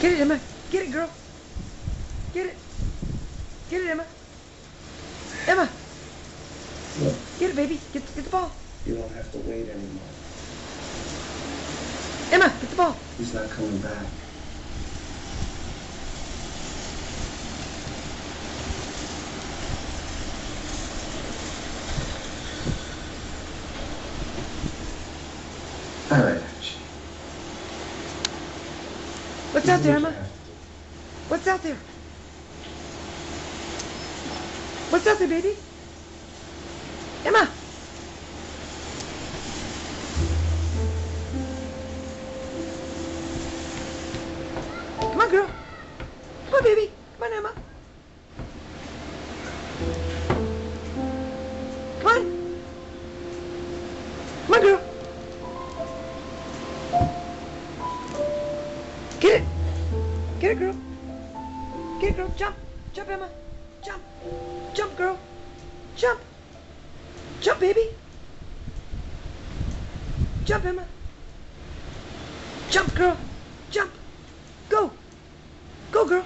Get it, Emma. Get it, girl. Get it. Get it, Emma. Emma. Look, Get it, baby. Get the ball. you don't have to wait anymore. Emma, get the ball. He's not coming back. All right, Archie. What's You out do there, what you Emma? have to do. What's out there? What's out there, baby? Emma! Come on, girl. Come on, baby. Come on, Emma. Come on. Come on, girl. Get it. Get it, girl. Get it, girl. Jump. Jump, Emma. Jump. Jump, girl. Jump. Jump, baby. Jump, Emma. Jump, girl. Jump. Go. Go, girl.